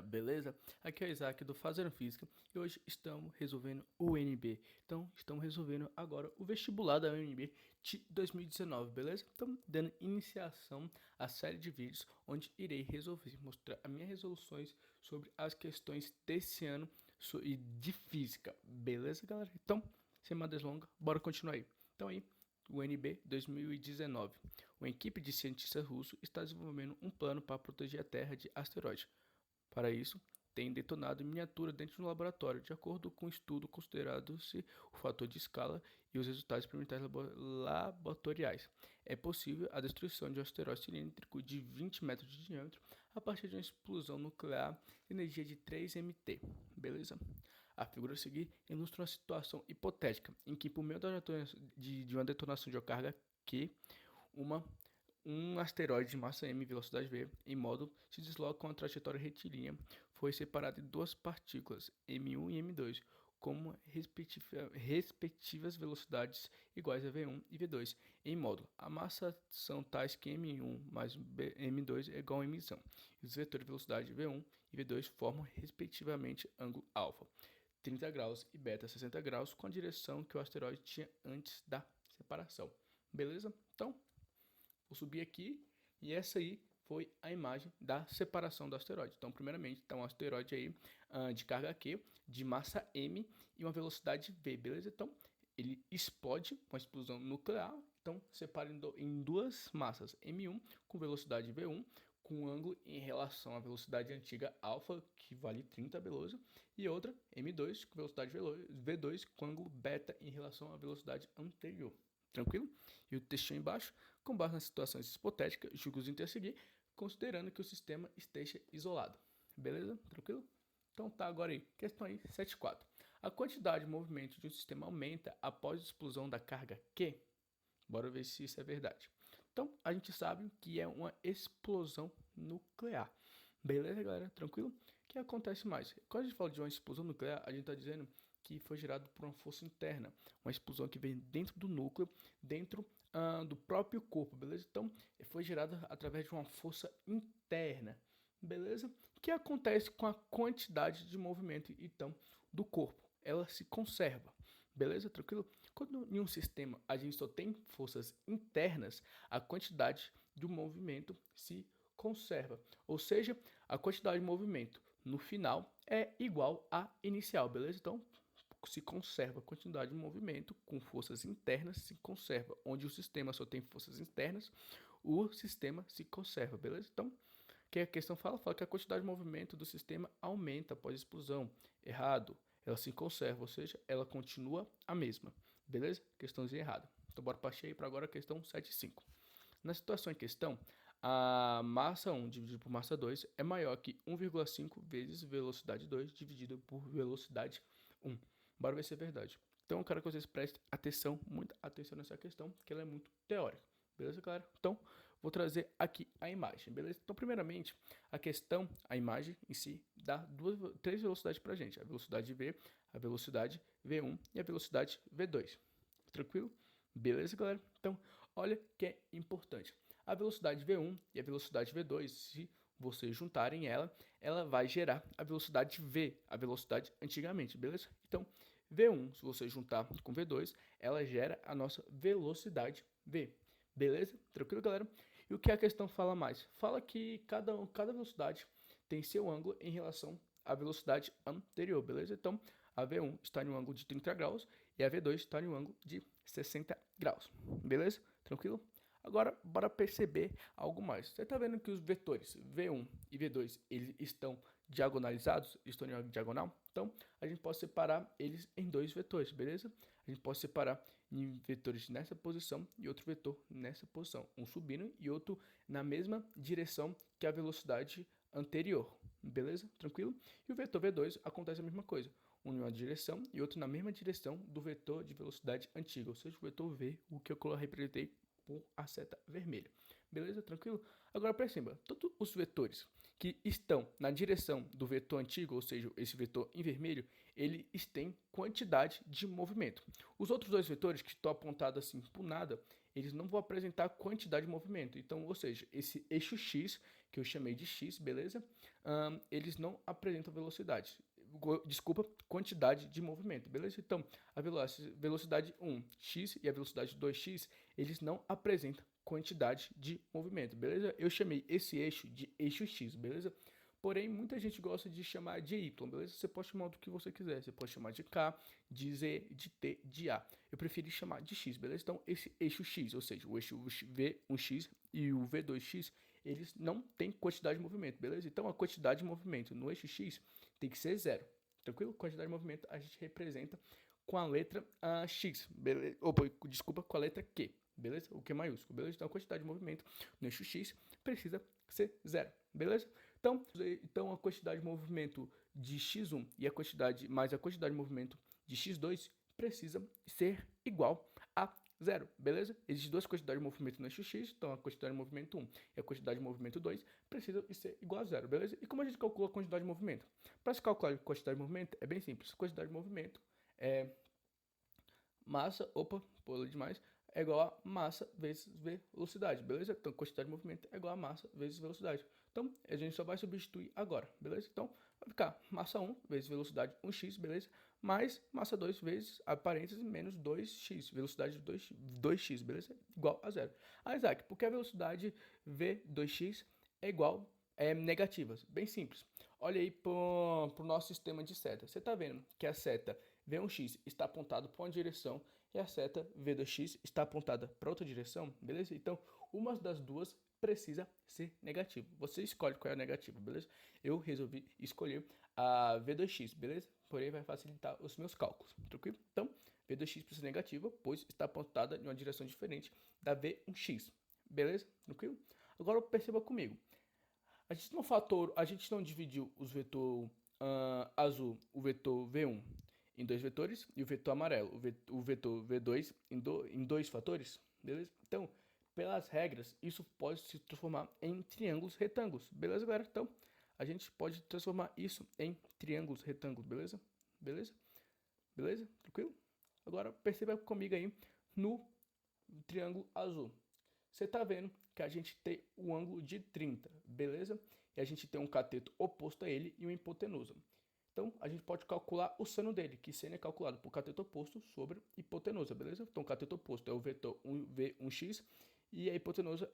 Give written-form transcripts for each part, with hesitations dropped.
beleza? Aqui é o Isaac do Fazendo Física e hoje estamos resolvendo o UNB. Então, estamos resolvendo agora o vestibular da UNB de 2019, beleza? Então, dando iniciação à série de vídeos onde irei resolver, mostrar as minhas resoluções sobre as questões desse ano e de física, beleza, galera? Então, sem mais delongas, bora continuar aí. Então aí, o UNB 2019. Uma equipe de cientistas russos está desenvolvendo um plano para proteger a Terra de asteroides. Para isso, tem detonado em miniatura dentro do laboratório, de acordo com o estudo considerado-se o fator de escala e os resultados experimentais laboratoriais. É possível a destruição de um asteroide cilíndrico de 20 metros de diâmetro a partir de uma explosão nuclear de energia de 3 MT. Beleza? A figura a seguir ilustra uma situação hipotética em que, por meio de uma detonação de uma carga Q, um asteroide de massa m e velocidade v em módulo se desloca com uma trajetória retilínea, foi separado em duas partículas, m1 e m2, com respectivas velocidades iguais a v1 e v2 em módulo. A massa são tais que m1 mais m2 é igual a emissão. E os vetores de velocidade v1 e v2 formam respectivamente ângulo alfa 30 graus e beta 60 graus com a direção que o asteroide tinha antes da separação. Beleza? Então, vou subir aqui e essa aí foi a imagem da separação do asteroide. Então, primeiramente, está um asteroide aí de carga Q, de massa M e uma velocidade V, beleza? Então, ele explode com a explosão nuclear. Então, separa em duas massas, M1 com velocidade V1, com ângulo em relação à velocidade antiga alfa, que vale 30, beleza? E outra, M2, com velocidade V2, com ângulo beta em relação à velocidade anterior. Tranquilo? E o textinho embaixo, com base nas situações hipotéticas, julgos a seguir, considerando que o sistema esteja isolado. Beleza? Tranquilo? Então tá, agora aí, questão aí 7.4. A quantidade de movimento de um sistema aumenta após a explosão da carga Q? Bora ver se isso é verdade. Então, a gente sabe que é uma explosão nuclear. Beleza, galera? Tranquilo? O que acontece mais? Quando a gente fala de uma explosão nuclear, a gente está dizendo que foi gerado por uma força interna, uma explosão que vem dentro do núcleo, dentro do próprio corpo, beleza? Então, foi gerada através de uma força interna, beleza? O que acontece com a quantidade de movimento, então, do corpo? Ela se conserva, beleza? Tranquilo? Quando em um sistema a gente só tem forças internas, a quantidade do movimento se conserva, ou seja, a quantidade de movimento no final é igual à inicial, beleza? Então, se conserva a quantidade de movimento com forças internas, se conserva. Onde o sistema só tem forças internas, o sistema se conserva, beleza? Então, o que a questão fala? Fala que a quantidade de movimento do sistema aumenta após a explosão. Errado. Ela se conserva, ou seja, ela continua a mesma. Beleza? Questãozinha errada. Então, bora partir aí para agora a questão 7.5. Na situação em questão, a massa 1 dividido por massa 2 é maior que 1,5 vezes velocidade 2 dividido por velocidade 1. Bora ver se é verdade. Então, eu quero que vocês prestem atenção, muita atenção nessa questão, porque ela é muito teórica. Beleza, galera? Então, vou trazer aqui a imagem, beleza? Então, primeiramente, a questão, a imagem em si, dá três velocidades pra gente. A velocidade V, a velocidade V1 e a velocidade V2. Tranquilo? Beleza, galera? Então, olha que é importante. A velocidade V1 e a velocidade V2, se vocês juntarem ela vai gerar a velocidade V, a velocidade antigamente, beleza? Então, V1, se você juntar com V2, ela gera a nossa velocidade V. Beleza? Tranquilo, galera? E o que a questão fala mais? Fala que cada velocidade tem seu ângulo em relação à velocidade anterior, beleza? Então, a V1 está em um ângulo de 30 graus e a V2 está em um ângulo de 60 graus. Beleza? Tranquilo? Agora, bora perceber algo mais. Você está vendo que os vetores V1 e V2 eles estão diagonalizados, estão em diagonal? Então, a gente pode separar eles em dois vetores, beleza? A gente pode separar em vetores nessa posição e outro vetor nessa posição. Um subindo e outro na mesma direção que a velocidade anterior, beleza? Tranquilo? E o vetor V2 acontece a mesma coisa. Um em uma direção e outro na mesma direção do vetor de velocidade antiga, ou seja, o vetor V, o que eu representei por a seta vermelha. Beleza? Tranquilo? Agora perceba, todos os vetores que estão na direção do vetor antigo, ou seja, esse vetor em vermelho, eles têm quantidade de movimento. Os outros dois vetores que estão apontados assim por nada, eles não vão apresentar quantidade de movimento. Então, ou seja, esse eixo X, que eu chamei de x, beleza? Eles não apresentam velocidade. Desculpa, quantidade de movimento, beleza? Então, a velocidade 1, x, e a velocidade 2x, eles não apresentam quantidade de movimento, beleza? Eu chamei esse eixo de eixo x, beleza? Porém, muita gente gosta de chamar de y, beleza? Você pode chamar do que você quiser. Você pode chamar de k, de z, de t, de a. Eu preferi chamar de x, beleza? Então, esse eixo x, ou seja, o eixo v1x e o v2x, eles não têm quantidade de movimento, beleza? Então, a quantidade de movimento no eixo x tem que ser zero. Tranquilo? Quantidade de movimento a gente representa com a letra x, beleza? Opa, desculpa, com a letra q, beleza? O Q maiúsculo, beleza? Então, a quantidade de movimento no eixo x precisa ser zero, beleza? Então a quantidade de movimento de x1 e a quantidade de movimento de x2 precisa ser igual a zero, beleza? Existem duas quantidades de movimento no eixo x, então a quantidade de movimento 1 e a quantidade de movimento 2 precisa ser igual a zero, beleza? E como a gente calcula a quantidade de movimento? Para se calcular a quantidade de movimento é bem simples. A quantidade de movimento é massa, pula demais, é igual a massa vezes velocidade, beleza? Então, quantidade de movimento é igual a massa vezes velocidade. Então, a gente só vai substituir agora, beleza? Então, vai ficar massa 1 vezes velocidade 1x, beleza? Mais massa 2 vezes, a parênteses, menos 2x, velocidade 2x, beleza? Igual a zero. Isaac, por que a velocidade v2x é igual negativa? Bem simples. Olha aí para o nosso sistema de seta. Você está vendo que a seta v1x está apontada para uma direção e a seta v2x está apontada para outra direção, beleza? Então, uma das duas precisa ser negativa. Você escolhe qual é a negativa, beleza? Eu resolvi escolher a v2x, beleza? Porém, vai facilitar os meus cálculos, tranquilo? Então, v2x precisa ser negativa, pois está apontada em uma direção diferente da v1x, beleza? Tranquilo? Agora, perceba comigo. A gente não dividiu os vetor azul, o vetor v1 em dois vetores e o vetor amarelo, o vetor v2 em dois fatores, beleza? Então, pelas regras, isso pode se transformar em triângulos retângulos, beleza, galera? Então, a gente pode transformar isso em triângulos retângulos, beleza? Beleza? Beleza? Tranquilo? Agora, perceba comigo aí no triângulo azul. Você está vendo que a gente tem um ângulo de 30, beleza? E a gente tem um cateto oposto a ele e uma hipotenusa. Então, a gente pode calcular o seno dele, que seno é calculado por cateto oposto sobre hipotenusa, beleza? Então, o cateto oposto é o vetor v1x e a hipotenusa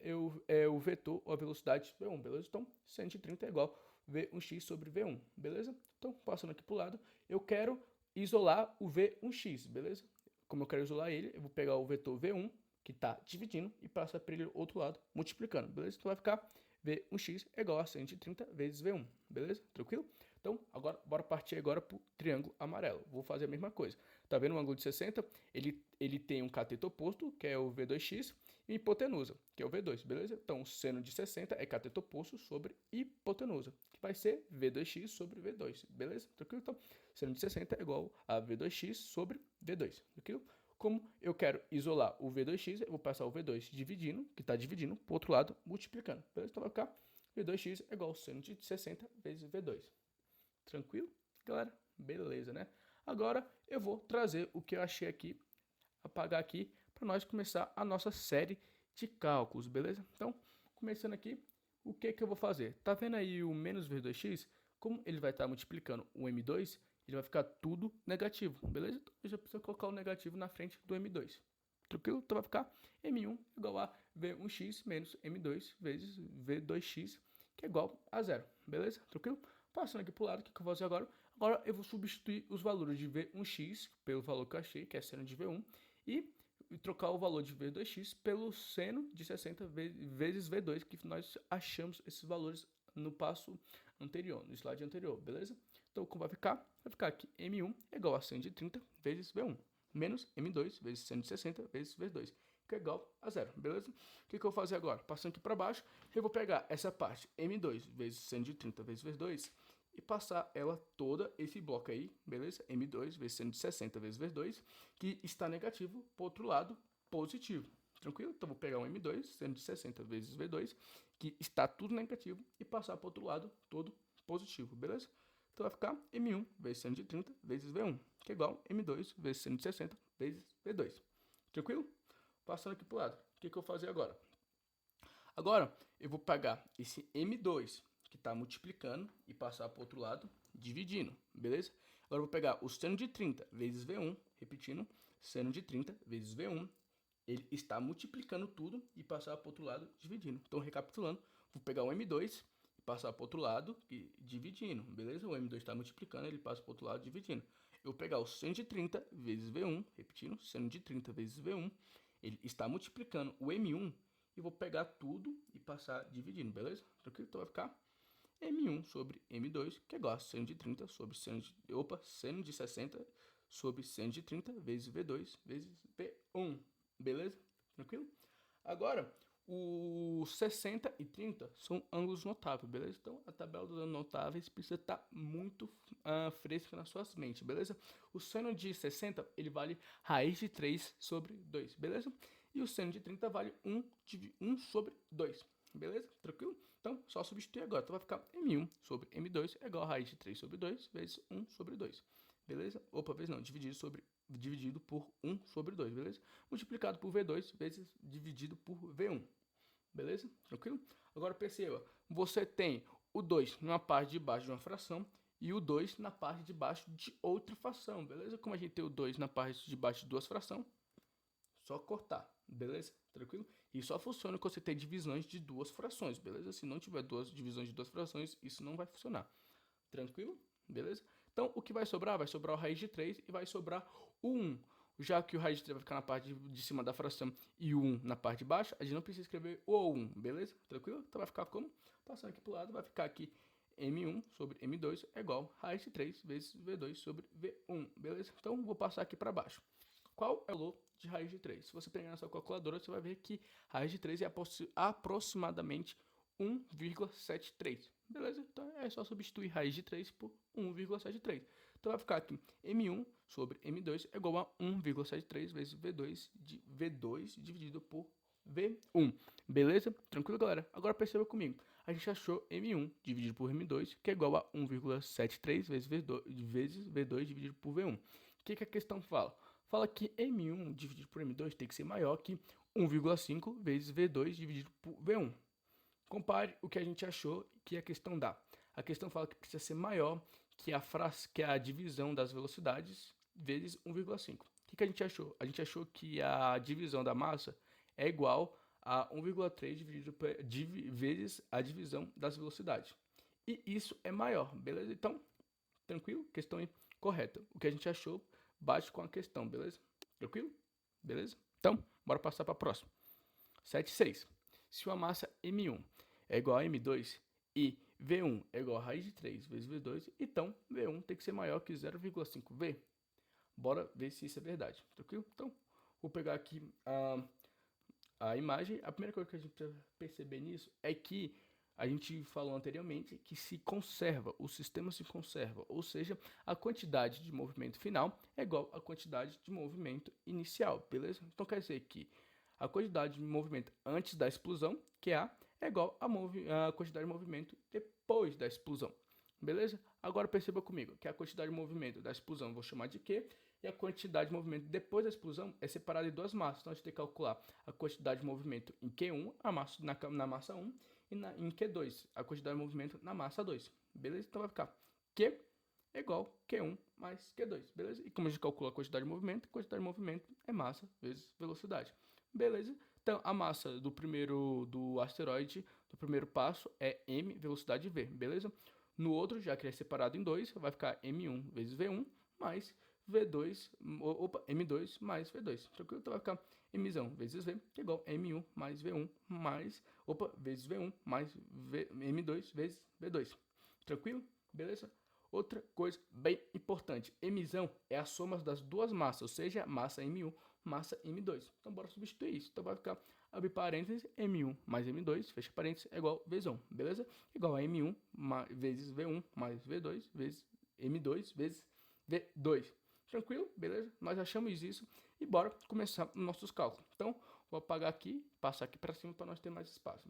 é o vetor ou a velocidade v1, beleza? Então, seno de 30 é igual v1x sobre v1, beleza? Então, passando aqui para o lado, eu quero isolar o v1x, beleza? Como eu quero isolar ele, eu vou pegar o vetor v1, que está dividindo, e passar para ele outro lado, multiplicando, beleza? Então, vai ficar v1x é igual a 130 vezes v1, beleza? Tranquilo? Então, agora, bora partir agora para o triângulo amarelo. Vou fazer a mesma coisa. Tá vendo o ângulo de 60? Ele tem um cateto oposto, que é o V2x, e hipotenusa, que é o V2, beleza? Então, o seno de 60 é cateto oposto sobre hipotenusa, que vai ser V2x sobre V2, beleza? Tranquilo? Então, seno de 60 é igual a V2x sobre V2, tranquilo? Como eu quero isolar o V2x, eu vou passar o V2 dividindo, que está dividindo, para o outro lado, multiplicando, beleza? Então, vai ficar V2x é igual a seno de 60 vezes V2. Tranquilo? Galera, beleza, né? Agora eu vou trazer o que eu achei aqui, apagar aqui, para nós começar a nossa série de cálculos, beleza? Então, começando aqui, o que eu vou fazer? Tá vendo aí o menos v2x? Como ele vai estar multiplicando o m2, ele vai ficar tudo negativo, beleza? Então, eu já preciso colocar o negativo na frente do m2. Tranquilo? Então vai ficar m1 igual a v1x menos m2 vezes v2x, que é igual a zero, beleza? Tranquilo? Passando aqui para o lado, o que eu vou fazer agora? Agora eu vou substituir os valores de v1x pelo valor que eu achei, que é seno de v1, e trocar o valor de v2x pelo seno de 60 vezes v2, que nós achamos esses valores no passo anterior, no slide anterior, beleza? Então, como vai ficar? Vai ficar aqui m1 é igual a seno de 30 vezes v1, menos m2 vezes seno de 60 vezes v2, que é igual a zero, beleza? O que eu vou fazer agora? Passando aqui para baixo, eu vou pegar essa parte m2 vezes seno de 30 vezes v2 e passar ela toda, esse bloco aí, beleza? m2 vezes seno de 60 vezes v2, que está negativo, para o outro lado, positivo. Tranquilo? Então, vou pegar um m2, seno de 60 vezes v2, que está tudo negativo, e passar para o outro lado, todo positivo, beleza? Então, vai ficar m1 vezes seno de 30 vezes v1, que é igual a m2 vezes seno de 60 vezes v2. Tranquilo? Passando aqui para o lado, o que eu vou fazer agora? Agora, eu vou pegar esse M2 que está multiplicando e passar para o outro lado, dividindo, beleza? Agora eu vou pegar o seno de 30 vezes V1, repetindo, seno de 30 vezes V1, ele está multiplicando tudo e passar para o outro lado, dividindo. Então, recapitulando, vou pegar o M2 e passar para o outro lado, e dividindo, beleza? O M2 está multiplicando, ele passa para o outro lado, dividindo. Eu vou pegar o seno de 30 vezes V1, repetindo, seno de 30 vezes V1, ele está multiplicando o M1 e vou pegar tudo e passar dividindo, beleza? Tranquilo? Então vai ficar M1 sobre M2, que é igual a seno de 30 sobre seno de 60 sobre seno de 30 vezes V2 vezes V1, beleza? Tranquilo? Agora, o 60 e 30 são ângulos notáveis, beleza? Então, a tabela dos ângulos notáveis precisa estar muito fresca nas suas mentes, beleza? O seno de 60, ele vale raiz de 3 sobre 2, beleza? E o seno de 30 vale 1 sobre 2, beleza? Tranquilo? Então, só substituir agora. Então, vai ficar M1 sobre M2 é igual a raiz de 3 sobre 2 vezes 1 sobre 2, beleza? Opa, vezes não, dividido por 1 sobre 2, beleza? Multiplicado por V2 vezes dividido por V1, beleza? Tranquilo? Agora perceba, você tem o 2 na parte de baixo de uma fração e o 2 na parte de baixo de outra fração, beleza? Como a gente tem o 2 na parte de baixo de duas frações, só cortar, beleza? Tranquilo? E só funciona quando você tem divisões de duas frações, beleza? Se não tiver duas divisões de duas frações, isso não vai funcionar. Tranquilo? Beleza? Então, o que vai sobrar? Vai sobrar o raiz de 3 e vai sobrar o 1. Já que o raiz de 3 vai ficar na parte de cima da fração e o 1 na parte de baixo, a gente não precisa escrever o 1, beleza? Tranquilo? Então vai ficar como? Passando aqui pro lado, vai ficar aqui M1 sobre M2 é igual a raiz de 3 vezes V2 sobre V1, beleza? Então, vou passar aqui para baixo. Qual é o valor de raiz de 3? Se você pegar na sua calculadora, você vai ver que raiz de 3 é aproximadamente 1,73. Beleza? Então é só substituir raiz de 3 por 1,73. Então vai ficar aqui M1 sobre M2 é igual a 1,73 vezes V2 dividido por V1. Beleza? Tranquilo, galera? Agora perceba comigo. A gente achou M1 dividido por M2, que é igual a 1,73 vezes V2 dividido por V1. O que a questão fala? Fala que M1 dividido por M2 tem que ser maior que 1,5 vezes V2 dividido por V1. Compare o que a gente achou que a questão dá. A questão fala que precisa ser maior que a divisão das velocidades vezes 1,5. O que a gente achou? A gente achou que a divisão da massa é igual a 1,3 vezes a divisão das velocidades. E isso é maior, beleza? Então, tranquilo? Questão correta. O que a gente achou bate com a questão, beleza? Tranquilo? Beleza? Então, bora passar para a próxima. 7,6. Se uma massa M1 é igual a M2 e V1 é igual a raiz de 3 vezes V2, então V1 tem que ser maior que 0,5V. Bora ver se isso é verdade, tranquilo? Então, vou pegar aqui a imagem. A primeira coisa que a gente precisa perceber nisso é que a gente falou anteriormente que o sistema se conserva, ou seja, a quantidade de movimento final é igual à quantidade de movimento inicial, beleza? Então quer dizer que a quantidade de movimento antes da explosão, que é A, é igual à quantidade de movimento depois da explosão. Beleza? Agora perceba comigo que a quantidade de movimento da explosão eu vou chamar de Q, e a quantidade de movimento depois da explosão é separada em duas massas. Então a gente tem que calcular a quantidade de movimento em Q1, na massa 1, e em Q2, a quantidade de movimento na massa 2. Beleza? Então vai ficar Q é igual a Q1 mais Q2. Beleza? E como a gente calcula a quantidade de movimento é massa vezes velocidade. Beleza? Então, a massa do asteroide, do primeiro passo, é m velocidade v, beleza? No outro, já que ele é separado em dois, vai ficar m1 vezes v1 mais m2 mais v2. Tranquilo? Então vai ficar m vezes v, que é igual a m1 mais v1 vezes v1 mais m2 vezes v2. Tranquilo? Beleza? Outra coisa bem importante, emissão é a soma das duas massas, ou seja, massa M1, massa M2. Então, bora substituir isso. Então, vai ficar, abre parênteses, M1 mais M2, fecha parênteses, é igual a V1, beleza? Igual a M1 vezes V1 mais V2 vezes M2 vezes V2. Tranquilo? Beleza? Nós achamos isso e bora começar os nossos cálculos. Então, vou apagar aqui, passar aqui para cima para nós ter mais espaço.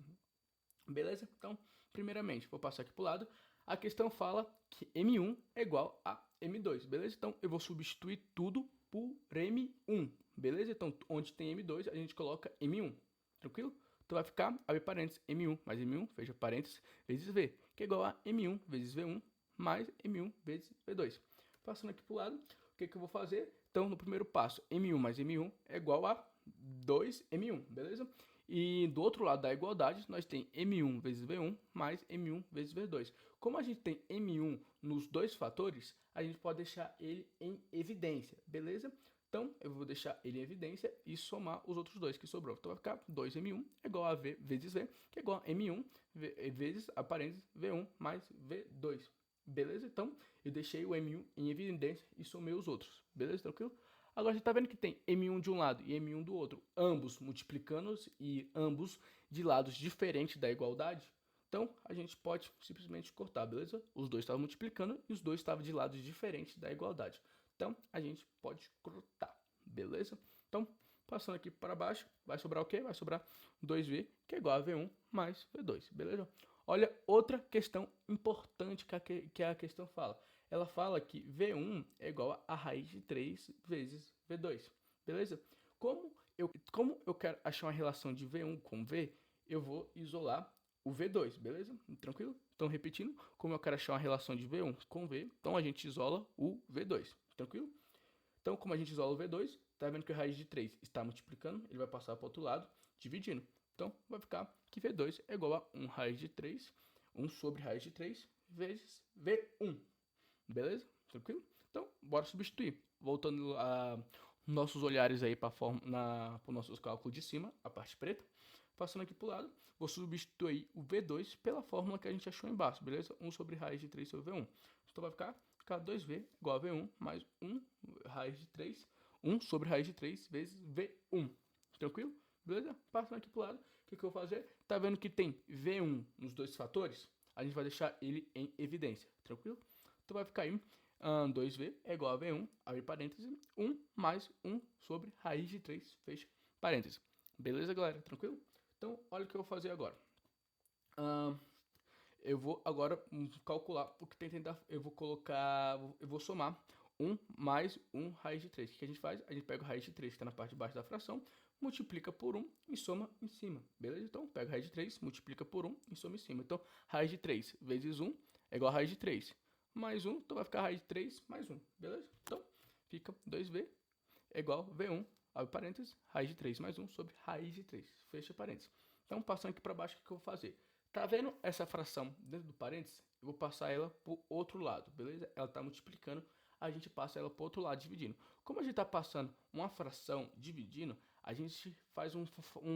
Beleza? Então, primeiramente, vou passar aqui para o lado. A questão fala que M1 é igual a M2, beleza? Então, eu vou substituir tudo por M1, beleza? Então, onde tem M2, a gente coloca M1, tranquilo? Então vai ficar, abre parênteses, M1 mais M1, fecha parênteses, vezes V, que é igual a M1 vezes V1 mais M1 vezes V2. Passando aqui para o lado, o que eu vou fazer? Então, no primeiro passo, M1 mais M1 é igual a 2M1, beleza? E do outro lado da igualdade, nós temos M1 vezes V1 mais M1 vezes V2. Como a gente tem M1 nos dois fatores, a gente pode deixar ele em evidência, beleza? Então, eu vou deixar ele em evidência e somar os outros dois que sobrou. Então, vai ficar 2M1 é igual a V vezes V, que é igual a M1 vezes, a parênteses, V1 mais V2. Beleza? Então, eu deixei o M1 em evidência e somei os outros. Beleza? Tranquilo? Agora, você está vendo que tem M1 de um lado e M1 do outro, ambos multiplicando e ambos de lados diferentes da igualdade? Então, a gente pode simplesmente cortar, beleza? Os dois estavam multiplicando e os dois estavam de lados diferentes da igualdade. Então, a gente pode cortar, beleza? Então, passando aqui para baixo, vai sobrar o quê? Vai sobrar 2V, que é igual a V1 mais V2, beleza? Olha outra questão importante que a questão fala. Ela fala que V1 é igual a raiz de 3 vezes V2, beleza? Como eu quero achar uma relação de V1 com V, eu vou isolar o V2, beleza? Tranquilo? Então, repetindo, como eu quero achar uma relação de V1 com V, então a gente isola o V2, tranquilo? Então, como a gente isola o V2, tá vendo que a raiz de 3 está multiplicando, ele vai passar para o outro lado, dividindo. Então, vai ficar que V2 é igual a 1 raiz de 3, 1 sobre raiz de 3, vezes V1. Beleza? Tranquilo? Então, bora substituir. Voltando a nossos olhares aí para os nossos cálculos de cima, a parte preta. Passando aqui para o lado, vou substituir o V2 pela fórmula que a gente achou embaixo, beleza? 1 sobre raiz de 3 sobre V1. Então, vai ficar 2V igual a V1 mais 1 raiz de 3, 1 sobre raiz de 3 vezes V1. Tranquilo? Beleza? Passando aqui para o lado, o que eu vou fazer? Tá vendo que tem V1 nos dois fatores? A gente vai deixar ele em evidência. Tranquilo? Então, vai ficar aí 2V é igual a V1, abre parênteses, 1 mais 1 sobre raiz de 3, fecha parênteses. Beleza, galera? Tranquilo? Então, olha o que eu vou fazer agora. Eu vou agora calcular o que tem que tentar. Eu vou somar 1 mais 1 raiz de 3. O que a gente faz? A gente pega a raiz de 3 que está na parte de baixo da fração, multiplica por 1 e soma em cima. Beleza? Então, pega a raiz de 3, multiplica por 1 e soma em cima. Então, raiz de 3 vezes 1 é igual a raiz de 3 mais 1. Então, vai ficar raiz de 3 mais 1. Beleza? Então, fica 2V é igual a V1, abre parênteses, raiz de 3 mais 1 sobre raiz de 3. Fecha parênteses. Então, passando aqui para baixo, o que eu vou fazer? Tá vendo essa fração dentro do parênteses? Eu vou passar ela para o outro lado, beleza? Ela está multiplicando, a gente passa ela para o outro lado, dividindo. Como a gente está passando uma fração dividindo, a gente faz um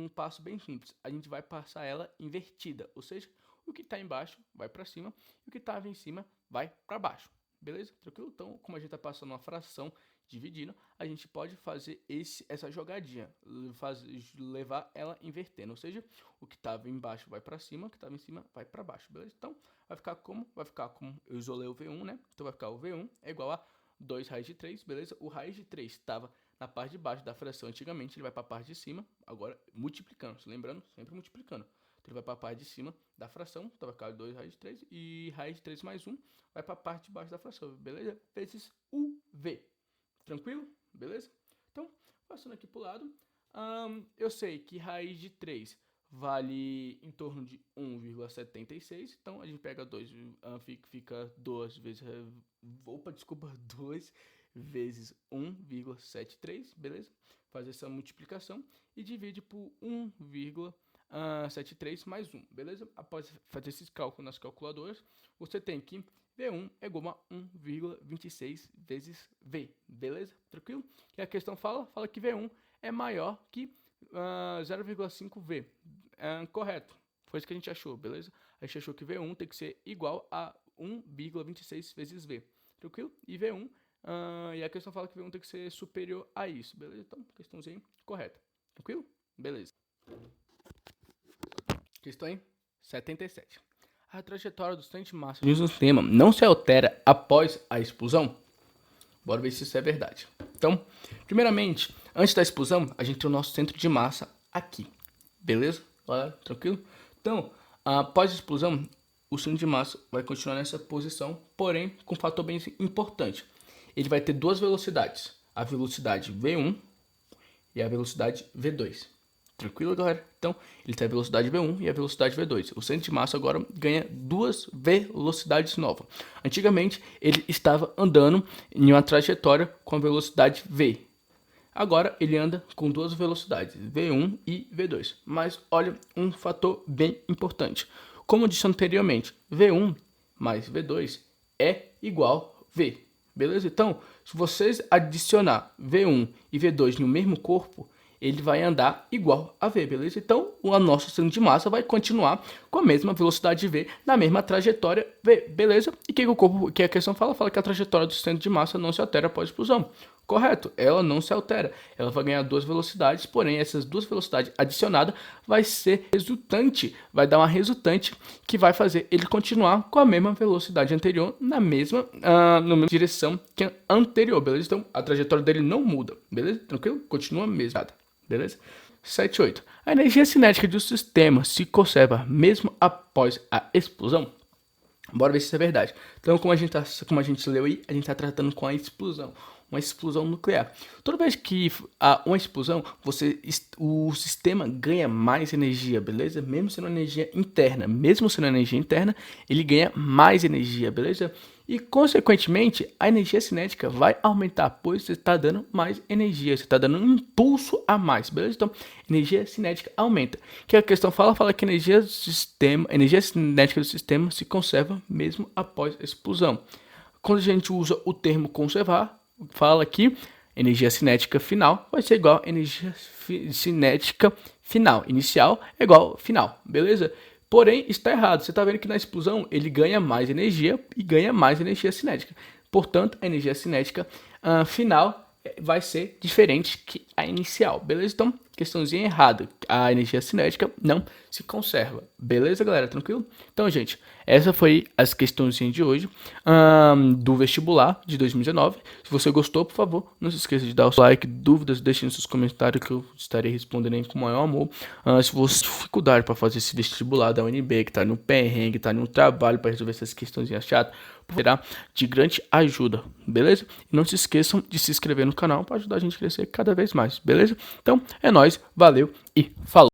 passo bem simples. A gente vai passar ela invertida, ou seja, o que está embaixo vai para cima e o que estava em cima vai para baixo. Beleza? Tranquilo? Então, como a gente está passando uma fração dividindo, a gente pode fazer essa jogadinha, levar ela invertendo, ou seja, o que estava embaixo vai para cima, o que estava em cima vai para baixo, beleza? Então, vai ficar como? Vai ficar como eu isolei o V1, né? Então, vai ficar o V1 é igual a 2 raiz de 3, beleza? O raiz de 3 estava na parte de baixo da fração antigamente, ele vai para a parte de cima, agora multiplicando, lembrando, sempre multiplicando. Então, ele vai para a parte de cima da fração, então vai ficar 2 raiz de 3, e raiz de 3 mais 1 vai para a parte de baixo da fração, beleza? Vezes o V. Tranquilo? Beleza? Então, passando aqui para o lado, eu sei que raiz de 3 vale em torno de 1,76. Então, a gente pega 2, fica 2 vezes... 2 vezes 1,73, beleza? Faz essa multiplicação e divide por 1,73 mais 1, beleza? Após fazer esses cálculos nas calculadoras, você tem que V1 é igual a 1,26 vezes V, beleza? Tranquilo? E a questão fala que V1 é maior que 0,5V. Correto. Foi isso que a gente achou, beleza? A gente achou que V1 tem que ser igual a 1,26 vezes V. Tranquilo? E V1, e a questão fala que V1 tem que ser superior a isso, beleza? Então, questãozinha correta. Tranquilo? Beleza. Questão aí? 77. A trajetória do centro de massa de um sistema não se altera após a explosão? Bora ver se isso é verdade. Então, primeiramente, antes da explosão, a gente tem o nosso centro de massa aqui. Beleza? Olha, tranquilo? Então, após a explosão, o centro de massa vai continuar nessa posição, porém, com um fator bem importante. Ele vai ter duas velocidades. A velocidade V1 e a velocidade V2. Tranquilo, galera? Então, ele tem a velocidade V1 e a velocidade V2. O centro de massa agora ganha duas velocidades novas. Antigamente, ele estava andando em uma trajetória com a velocidade V. Agora, ele anda com duas velocidades, V1 e V2. Mas, olha, um fator bem importante. Como eu disse anteriormente, V1 mais V2 é igual a V. Beleza? Então, se vocês adicionar V1 e V2 no mesmo corpo, ele vai andar igual a V, beleza? Então, o nosso centro de massa vai continuar com a mesma velocidade de V, na mesma trajetória V, beleza? E que a questão fala? Fala que a trajetória do centro de massa não se altera após a explosão. Correto, ela não se altera. Ela vai ganhar duas velocidades, porém essas duas velocidades adicionadas vai ser resultante, vai dar uma resultante que vai fazer ele continuar com a mesma velocidade anterior na mesma direção que a anterior, beleza? Então a trajetória dele não muda, beleza? Tranquilo? Continua a mesma, beleza? 7.8. A energia cinética do sistema se conserva mesmo após a explosão. Bora ver se isso é verdade. Então, como a gente leu aí, a gente está tratando com a explosão. Uma explosão nuclear. Toda vez que há uma explosão, o sistema ganha mais energia, beleza? Mesmo sendo energia interna. Mesmo sendo energia interna, ele ganha mais energia, beleza? E, consequentemente, a energia cinética vai aumentar, pois você está dando mais energia, você está dando um impulso a mais, beleza? Então, energia cinética aumenta. Que a questão fala que a energia cinética do sistema se conserva mesmo após a explosão. Quando a gente usa o termo conservar, fala que energia cinética final vai ser igual a energia cinética final. Inicial é igual final, beleza? Porém, está errado. Você está vendo que na explosão ele ganha mais energia e ganha mais energia cinética. Portanto, a energia cinética final vai ser diferente que a inicial, beleza? Então, questãozinha errada. A energia cinética não se conserva. Beleza, galera? Tranquilo? Então, gente, essa foi as questõezinhas de hoje do vestibular de 2019. Se você gostou, por favor, não se esqueça de dar o seu like. Dúvidas, deixe nos seus comentários que eu estarei respondendo aí com o maior amor. Se você tem dificuldade para fazer esse vestibular da UNB, que está no perrengue, está no trabalho para resolver essas questõezinhas chatas, será de grande ajuda, beleza? E não se esqueçam de se inscrever no canal para ajudar a gente a crescer cada vez mais, beleza? Então, é nóis, valeu e falou!